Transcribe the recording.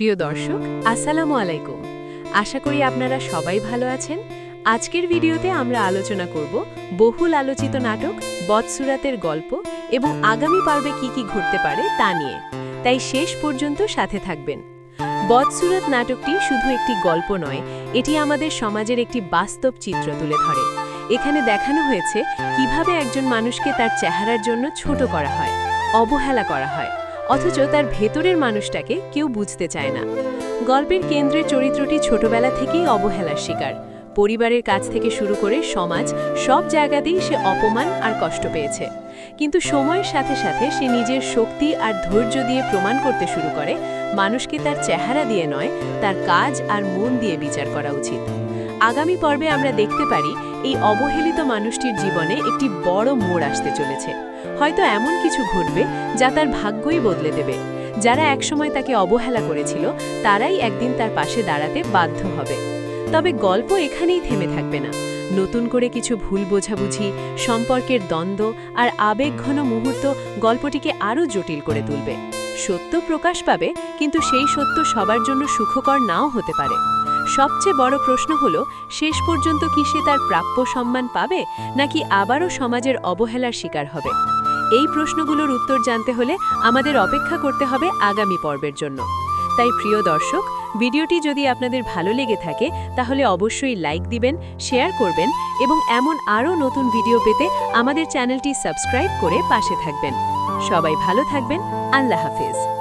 প্রিয় দর্শক, আসসালামু আলাইকুম। আশা করি আপনারা সবাই ভালো আছেন। আজকের ভিডিওতে আমরা আলোচনা করব বহুল আলোচিত নাটক বদসুরাতের গল্প এবং আগামী পর্বে কি ঘটতে পারে তা নিয়ে। তাই শেষ পর্যন্ত সাথে থাকবেন। বদসুরাত নাটকটি শুধু একটি গল্প নয়, এটি আমাদের সমাজের একটি বাস্তব চিত্র তুলে ধরে। এখানে দেখানো হয়েছে কিভাবে একজন মানুষকে তার চেহারার জন্য ছোট করা হয়, অবহেলা করা হয়, অথচ তার ভেতরের মানুষটাকে কেউ বুঝতে চায় না। গল্পের কেন্দ্রের চরিত্রটি ছোটবেলা থেকেই অবহেলার শিকার। পরিবারের কাছ থেকে শুরু করে সমাজ, সব জায়গাতেই সে অপমান আর কষ্ট পেয়েছে। কিন্তু সময়ের সাথে সাথে সে নিজের শক্তি আর ধৈর্য দিয়ে প্রমাণ করতে শুরু করে মানুষকে তার চেহারা দিয়ে নয়, তার কাজ আর মন দিয়ে বিচার করা উচিত। আগামী পর্বে আমরা দেখতে পারি এই অবহেলিত মানুষটির জীবনে একটি বড় মোড় আসতে চলেছে। হয়তো এমন কিছু ঘটবে যা তার ভাগ্যই বদলে দেবে। যারা একসময় তাকে অবহেলা করেছিল তারাই একদিন তার পাশে দাঁড়াতে বাধ্য হবে। তবে গল্প এখানেই থেমে থাকবে না। নতুন করে কিছু ভুল বোঝাবুঝি, সম্পর্কের দ্বন্দ্ব আর আবেগঘন মুহূর্ত গল্পটিকে আরও জটিল করে তুলবে। সত্য প্রকাশ পাবে, কিন্তু সেই সত্য সবার জন্য সুখকর নাও হতে পারে। সবচেয়ে বড় প্রশ্ন হলো, শেষ পর্যন্ত কি সে তার প্রাপ্য সম্মান পাবে, নাকি আবারও সমাজের অবহেলার শিকার হবে? এই প্রশ্নগুলোর উত্তর জানতে হলে আমাদের অপেক্ষা করতে হবে আগামী পর্বের জন্য। তাই প্রিয় দর্শক, ভিডিওটি যদি আপনাদের ভালো লেগে থাকে তাহলে অবশ্যই লাইক দিবেন, শেয়ার করবেন এবং এমন আরও নতুন ভিডিও পেতে আমাদের চ্যানেলটি সাবস্ক্রাইব করে পাশে থাকবেন। সবাই ভালো থাকবেন। আল্লাহ হাফেজ।